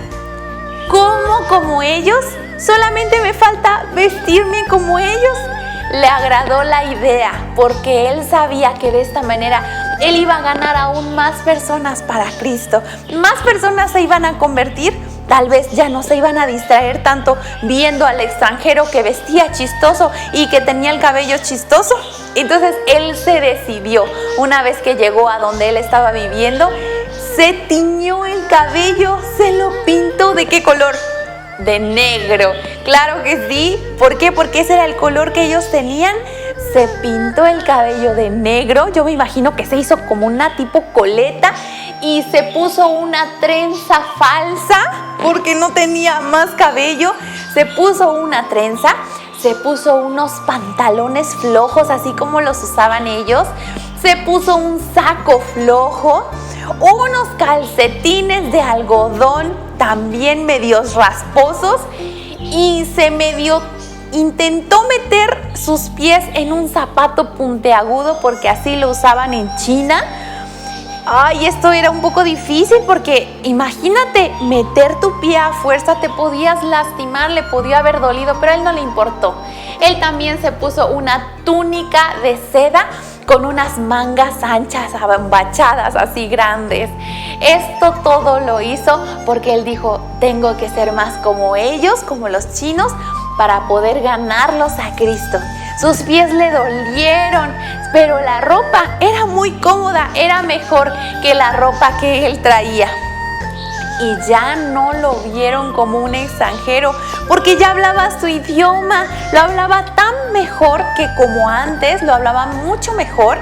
como ellos, solamente me falta vestirme como ellos. Le agradó la idea porque él sabía que de esta manera él iba a ganar aún más personas para Cristo. Más personas se iban a convertir. Tal vez ya no se iban a distraer tanto viendo al extranjero que vestía chistoso y que tenía el cabello chistoso. Entonces él se decidió, una vez que llegó a donde él estaba viviendo, se tiñó el cabello, se lo pintó. ¿De qué color? De negro. Claro que sí. ¿Por qué? Porque ese era el color que ellos tenían. Se pintó el cabello de negro. Yo me imagino que se hizo como una tipo coleta y se puso una trenza falsa porque no tenía más cabello. Se puso una trenza, se puso unos pantalones flojos así como los usaban ellos, se puso un saco flojo, unos calcetines de algodón también medios rasposos y intentó meter sus pies en un zapato puntiagudo porque así lo usaban en China. Ay, esto era un poco difícil porque imagínate meter tu pie a fuerza, te podías lastimar, le podía haber dolido, pero a él no le importó. Él también se puso una túnica de seda con unas mangas anchas, abambachadas, así grandes. Esto todo lo hizo porque él dijo: tengo que ser más como ellos, como los chinos, para poder ganarlos a Cristo. Sus pies le dolieron, pero la ropa era muy cómoda, era mejor que la ropa que él traía. Y ya no lo vieron como un extranjero, porque ya hablaba su idioma, lo hablaba tan mejor que como antes, lo hablaba mucho mejor,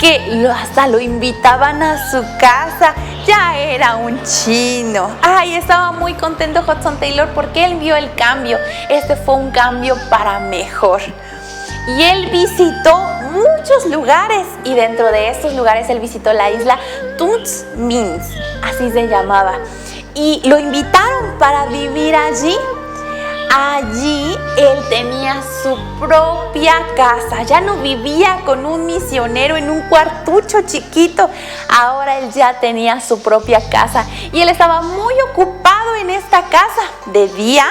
que hasta lo invitaban a su casa. Ya era un chino. Ay, estaba muy contento Hudson Taylor porque él vio el cambio. Este fue un cambio para mejor. Y él visitó muchos lugares y dentro de estos lugares él visitó la isla Tuts Mins, así se llamaba. Y lo invitaron para vivir allí. Allí él tenía su propia casa, ya no vivía con un misionero en un cuartucho chiquito, ahora él ya tenía su propia casa y él estaba muy ocupado en esta casa. De día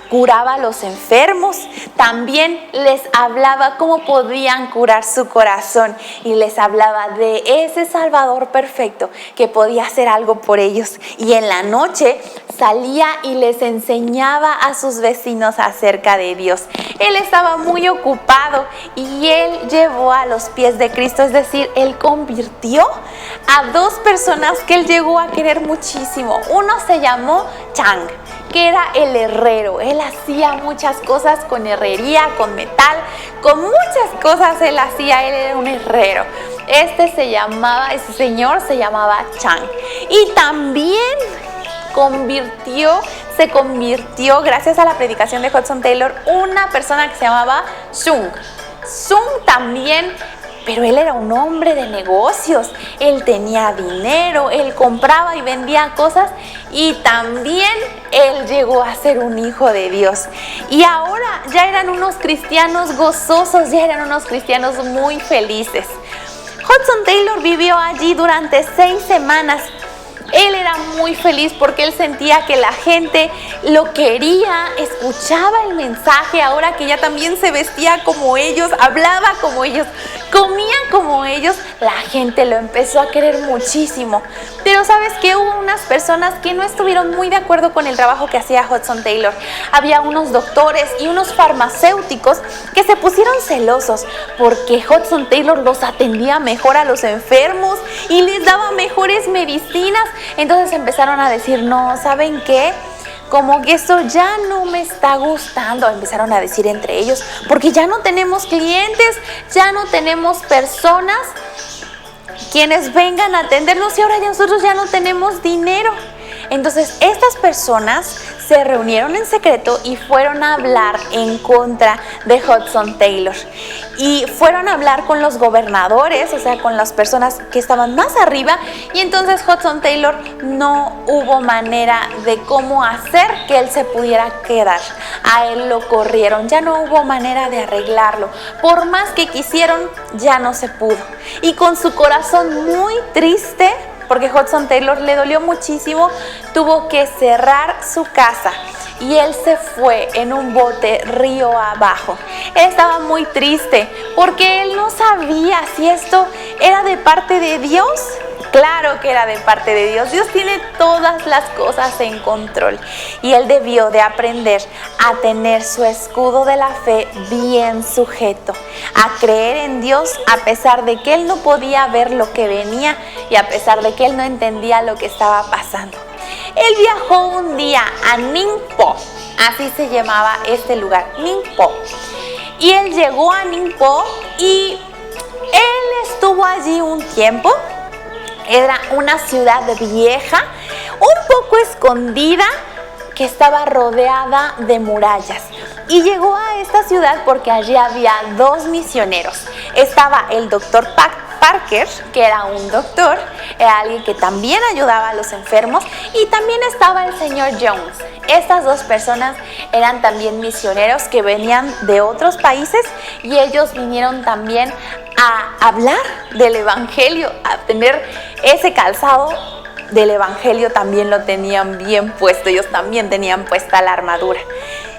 curaba a los enfermos, también les hablaba cómo podían curar su corazón y les hablaba de ese Salvador perfecto que podía hacer algo por ellos. Y en la noche salía y les enseñaba a sus vecinos acerca de Dios. Él estaba muy ocupado y él llevó a los pies de Cristo, es decir, él convirtió a dos personas que él llegó a querer muchísimo. Uno se llamó Chang, que era el herrero. Él hacía muchas cosas con herrería, con metal, con muchas cosas él hacía, él era un herrero. Ese señor se llamaba Chang. Y también se convirtió, gracias a la predicación de Hudson Taylor, una persona que se llamaba Sung. Sung también pero él era un hombre de negocios, él tenía dinero, él compraba y vendía cosas y también él llegó a ser un hijo de Dios. Y ahora ya eran unos cristianos gozosos, ya eran unos cristianos muy felices. Hudson Taylor vivió allí durante 6 semanas. Él era muy feliz porque él sentía que la gente lo quería, escuchaba el mensaje, ahora que ya también se vestía como ellos, hablaba como ellos, comía como ellos, la gente lo empezó a querer muchísimo. Pero ¿sabes qué? Hubo unas personas que no estuvieron muy de acuerdo con el trabajo que hacía Hudson Taylor. Había unos doctores y unos farmacéuticos que se pusieron celosos porque Hudson Taylor los atendía mejor a los enfermos y les daba mejores medicinas. Entonces empezaron a decir, no, ¿saben qué? Como que esto ya no me está gustando, empezaron a decir entre ellos, porque ya no tenemos clientes, ya no tenemos personas quienes vengan a atendernos y ahora ya nosotros ya no tenemos dinero. Entonces estas personas se reunieron en secreto y fueron a hablar en contra de Hudson Taylor. Y fueron a hablar con los gobernadores, o sea, con las personas que estaban más arriba. Y entonces Hudson Taylor no hubo manera de cómo hacer que él se pudiera quedar. A él lo corrieron, ya no hubo manera de arreglarlo. Por más que quisieron, ya no se pudo. Y con su corazón muy triste, porque Hudson Taylor le dolió muchísimo, tuvo que cerrar su casa y él se fue en un bote río abajo. Él estaba muy triste porque él no sabía si esto era de parte de Dios. Claro que era de parte de Dios. Dios tiene todas las cosas en control y él debió de aprender a tener su escudo de la fe bien sujeto, a creer en Dios a pesar de que él no podía ver lo que venía y a pesar de que él no entendía lo que estaba pasando. Él viajó un día a Ningpo, así se llamaba este lugar, Ningpo. Y él llegó a Ningpo y él estuvo allí un tiempo. Era una ciudad vieja, un poco escondida, que estaba rodeada de murallas. Y llegó a esta ciudad porque allí había 2 misioneros. Estaba el doctor Parker, que era un doctor, era alguien que también ayudaba a los enfermos, y también estaba el señor Jones. Estas 2 personas eran también misioneros que venían de otros países y ellos vinieron también a hablar del evangelio, a tener ese calzado del evangelio, también lo tenían bien puesto, ellos también tenían puesta la armadura.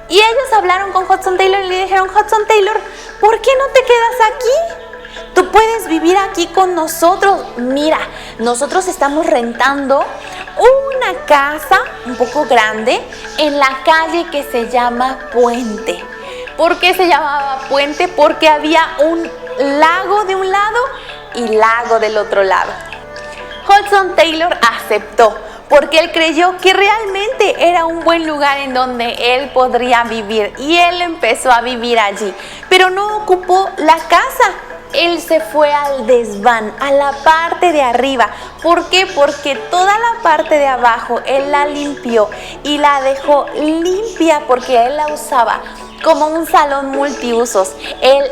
Y ellos hablaron con Hudson Taylor y le dijeron, Hudson Taylor, ¿por qué no te quedas aquí? Tú puedes vivir aquí con nosotros. Mira, nosotros estamos rentando una casa un poco grande en la calle que se llama Puente. ¿Por qué se llamaba Puente? Porque había un lago de un lado y lago del otro lado. Hudson Taylor aceptó porque él creyó que realmente era un buen lugar en donde él podría vivir y él empezó a vivir allí, pero no ocupó la casa. Él se fue al desván, a la parte de arriba. ¿Por qué? Porque toda la parte de abajo él la limpió y la dejó limpia porque él la usaba como un salón multiusos. Él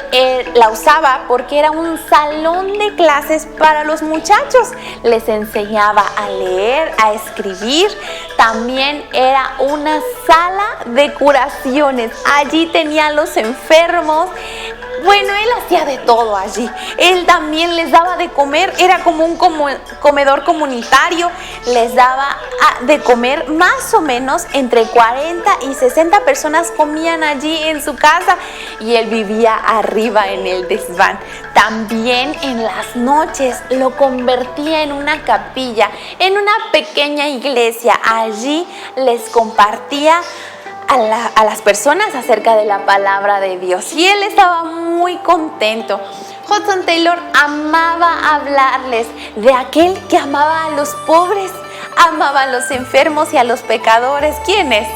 la usaba porque era un salón de clases para los muchachos. Les enseñaba a leer, a escribir. También era una sala de curaciones. Allí tenía a los enfermos. Bueno, él hacía de todo allí. Él también les daba de comer, era como un comedor comunitario. Les daba de comer más o menos entre 40 y 60 personas comían allí en su casa y él vivía arriba en el desván. También en las noches lo convertía en una capilla, en una pequeña iglesia. Allí les compartía a las personas acerca de la palabra de Dios y él estaba muy contento. Hudson Taylor amaba hablarles de aquel que amaba a los pobres, amaba a los enfermos y a los pecadores. ¿Quién es?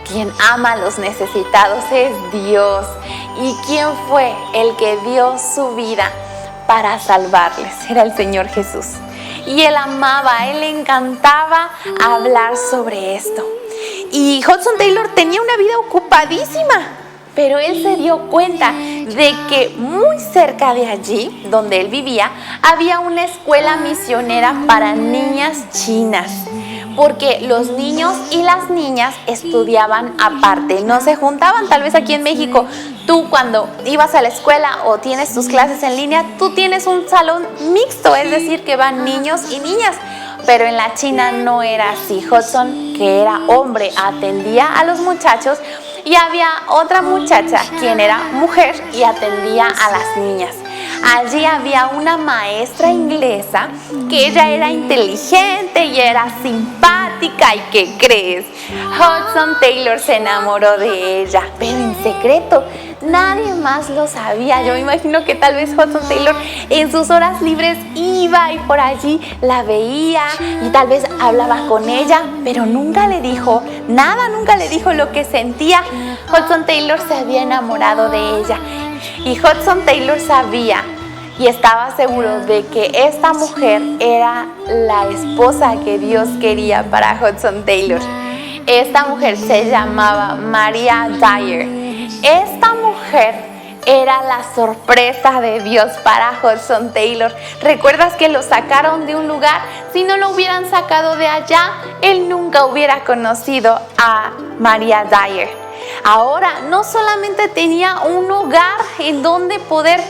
Quien ama a los necesitados es Dios. ¿Y quién fue el que dio su vida para salvarles? Era el Señor Jesús. Y él amaba, a él le encantaba hablar sobre esto. Y Hudson Taylor tenía una vida ocupadísima. Pero él se dio cuenta de que muy cerca de allí, donde él vivía, había una escuela misionera para niñas chinas, porque los niños y las niñas estudiaban aparte, no se juntaban. Tal vez aquí en México, tú cuando ibas a la escuela o tienes tus clases en línea, tú tienes un salón mixto, es decir, que van niños y niñas. Pero en la China no era así. Hudson, que era hombre, atendía a los muchachos, y había otra muchacha, quien era mujer, y atendía a las niñas. Allí había una maestra inglesa, que ella era inteligente y era simpática. ¿Y qué crees? Hudson Taylor se enamoró de ella, pero en secreto. Nadie más lo sabía. Yo me imagino que tal vez Hudson Taylor en sus horas libres iba y por allí la veía y tal vez hablaba con ella, pero nunca le dijo nada, nunca le dijo lo que sentía. Hudson Taylor se había enamorado de ella, y Hudson Taylor sabía y estaba seguro de que esta mujer era la esposa que Dios quería para Hudson Taylor. Esta mujer se llamaba Maria Dyer. Esta mujer era la sorpresa de Dios para Hudson Taylor. ¿Recuerdas que lo sacaron de un lugar? Si no lo hubieran sacado de allá, él nunca hubiera conocido a Maria Dyer. Ahora no solamente tenía un hogar en donde poder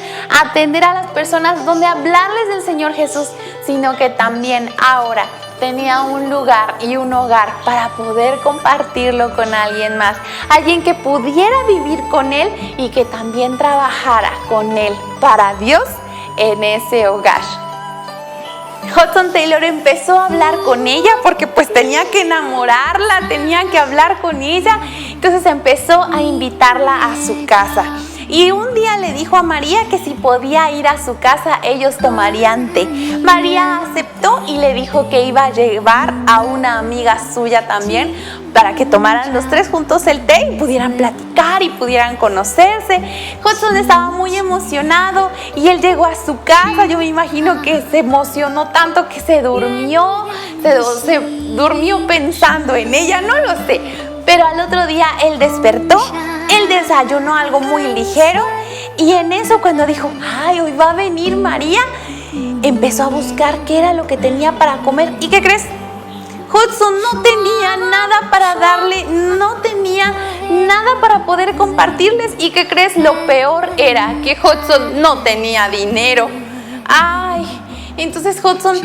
atender a las personas, donde hablarles del Señor Jesús, sino que también ahora tenía un lugar y un hogar para poder compartirlo con alguien más, alguien que pudiera vivir con él y que también trabajara con él para Dios en ese hogar. Hudson Taylor empezó a hablar con ella porque pues tenía que enamorarla, tenía que hablar con ella. Entonces empezó a invitarla a su casa. Y un día le dijo a María que si podía ir a su casa, ellos tomarían té. María aceptó y le dijo que iba a llevar a una amiga suya también para que tomaran los tres juntos el té y pudieran platicar y pudieran conocerse. Hudson estaba muy emocionado y él llegó a su casa. Yo me imagino que se emocionó tanto que se durmió pensando en ella, no lo sé. Pero al otro día él despertó, él desayunó algo muy ligero y en eso cuando dijo, ay, hoy va a venir María, empezó a buscar qué era lo que tenía para comer. ¿Y qué crees? Hudson no tenía nada para darle, no tenía nada para poder compartirles. ¿Y qué crees? Lo peor era que Hudson no tenía dinero. Ay, entonces Hudson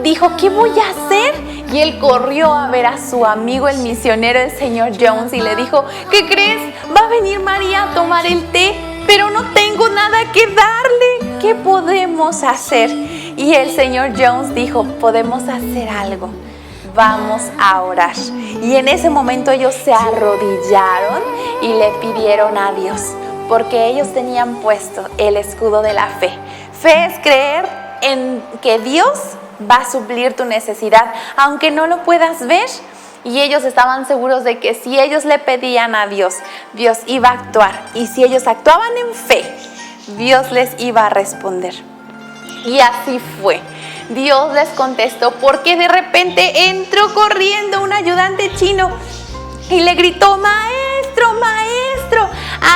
dijo, ¿qué voy a hacer? Y él corrió a ver a su amigo el misionero, el señor Jones, y le dijo, ¿qué crees? Va a venir María a tomar el té, pero no tengo nada que darle. ¿Qué podemos hacer? Y el señor Jones dijo, podemos hacer algo. Vamos a orar. Y en ese momento ellos se arrodillaron y le pidieron a Dios, porque ellos tenían puesto el escudo de la fe. Fe es creer en que Dios va a suplir tu necesidad, aunque no lo puedas ver. Y ellos estaban seguros de que si ellos le pedían a Dios, Dios iba a actuar. Y si ellos actuaban en fe, Dios les iba a responder. Y así fue. Dios les contestó, porque de repente entró corriendo un ayudante chino y le gritó, maestro, maestro,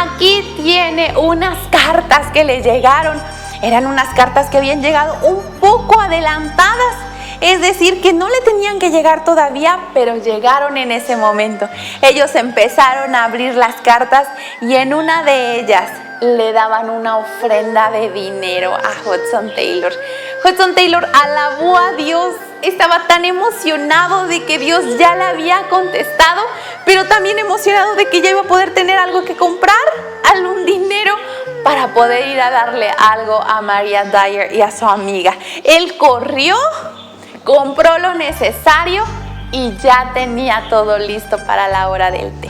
aquí tiene unas cartas que le llegaron. Eran unas cartas que habían llegado un poco adelantadas, es decir, que no le tenían que llegar todavía, pero llegaron en ese momento. Ellos empezaron a abrir las cartas y en una de ellas le daban una ofrenda de dinero a Hudson Taylor. Hudson Taylor alabó a Dios, estaba tan emocionado de que Dios ya le había contestado, pero también emocionado de que ya iba a poder tener algo que comprar, algún dinero para poder ir a darle algo a Maria Dyer y a su amiga. Él corrió, compró lo necesario y ya tenía todo listo para la hora del té.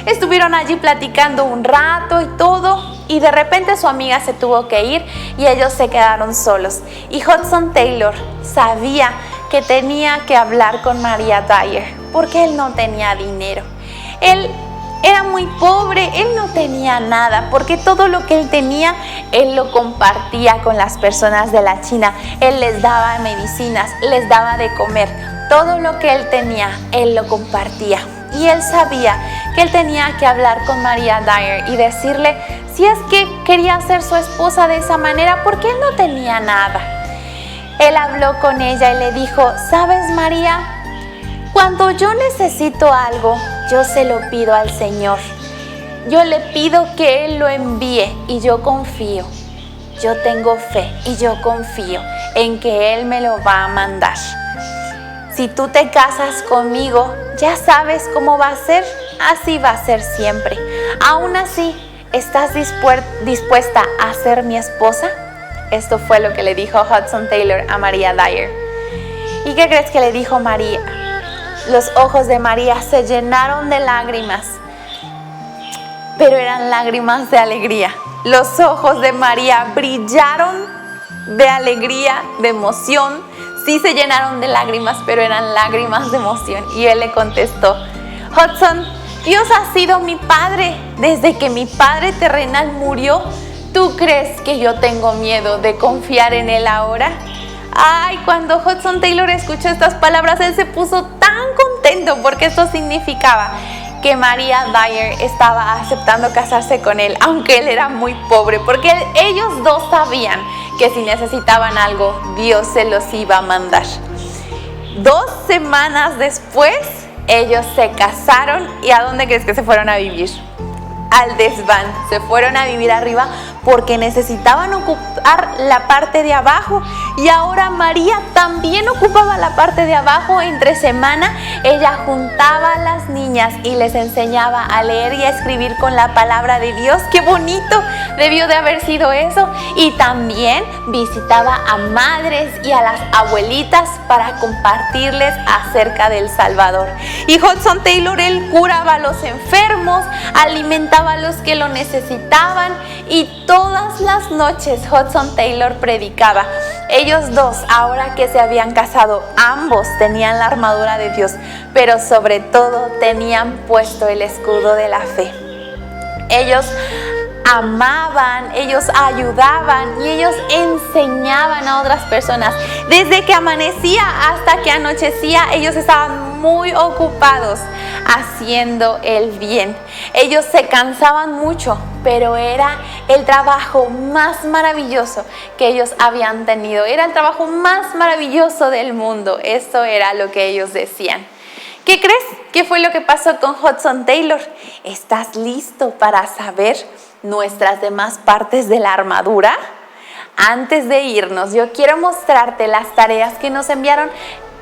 Estuvieron allí platicando un rato y todo, y de repente su amiga se tuvo que ir y ellos se quedaron solos. Y Hudson Taylor sabía que tenía que hablar con Maria Dyer porque él no tenía dinero. Él era muy pobre, él no tenía nada, porque todo lo que él tenía, él lo compartía con las personas de la China. Él les daba medicinas, les daba de comer. Todo lo que él tenía, él lo compartía. Y él sabía que él tenía que hablar con María Dyer y decirle si es que quería ser su esposa de esa manera, porque él no tenía nada. Él habló con ella y le dijo: ¿sabes, María? Cuando yo necesito algo, yo se lo pido al Señor. Yo le pido que Él lo envíe y yo confío. Yo tengo fe y yo confío en que Él me lo va a mandar. Si tú te casas conmigo, ya sabes cómo va a ser, así va a ser siempre. Aún así, ¿estás dispuesta a ser mi esposa? Esto fue lo que le dijo Hudson Taylor a María Dyer. ¿Y qué crees que le dijo María? Los ojos de María se llenaron de lágrimas, pero eran lágrimas de alegría. Los ojos de María brillaron de alegría, de emoción. Sí se llenaron de lágrimas, pero eran lágrimas de emoción. Y él le contestó: Hudson, Dios ha sido mi padre desde que mi padre terrenal murió. ¿Tú crees que yo tengo miedo de confiar en Él ahora? Ay, cuando Hudson Taylor escuchó estas palabras, él se puso tan contento, porque esto significaba que María Dyer estaba aceptando casarse con él, aunque él era muy pobre, porque ellos dos sabían que si necesitaban algo, Dios se los iba a mandar. 2 semanas después, ellos se casaron. ¿Y a dónde crees que se fueron a vivir? Al desván. Se fueron a vivir arriba porque necesitaban ocupar la parte de abajo, y ahora María también ocupaba la parte de abajo. Entre semana ella juntaba a las niñas y les enseñaba a leer y a escribir con la palabra de Dios. ¡Qué bonito debió de haber sido eso! Y también visitaba a madres y a las abuelitas para compartirles acerca del Salvador. Y Hudson Taylor, él curaba a los enfermos, alimentaba a los que lo necesitaban, y todas las noches Hudson Taylor predicaba. Ellos dos, ahora que se habían casado, ambos tenían la armadura de Dios, pero sobre todo tenían puesto el escudo de la fe. Ellos amaban, ellos ayudaban y ellos enseñaban a otras personas. Desde que amanecía hasta que anochecía, ellos estaban muy ocupados haciendo el bien. Ellos se cansaban mucho, pero era el trabajo más maravilloso que ellos habían tenido. Era el trabajo más maravilloso del mundo. Eso era lo que ellos decían. ¿Qué crees? ¿Qué fue lo que pasó con Hudson Taylor? ¿Estás listo para saber nuestras demás partes de la armadura? Antes de irnos, yo quiero mostrarte las tareas que nos enviaron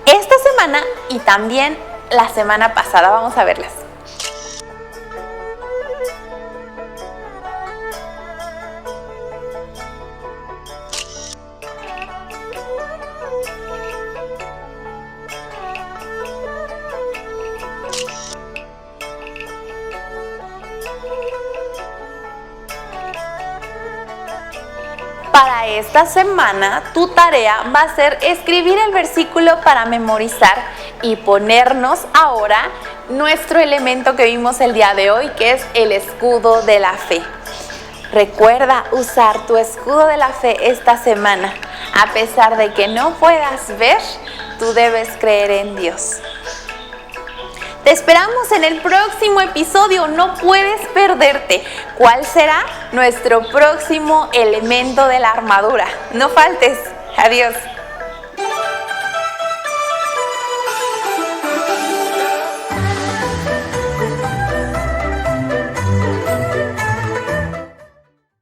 esta semana y también la semana pasada. Vamos a verlas. Para esta semana, tu tarea va a ser escribir el versículo para memorizar y ponernos ahora nuestro elemento que vimos el día de hoy, que es el escudo de la fe. Recuerda usar tu escudo de la fe esta semana. A pesar de que no puedas ver, tú debes creer en Dios. Te esperamos en el próximo episodio, no puedes perderte. ¿Cuál será nuestro próximo elemento de la armadura? No faltes. Adiós.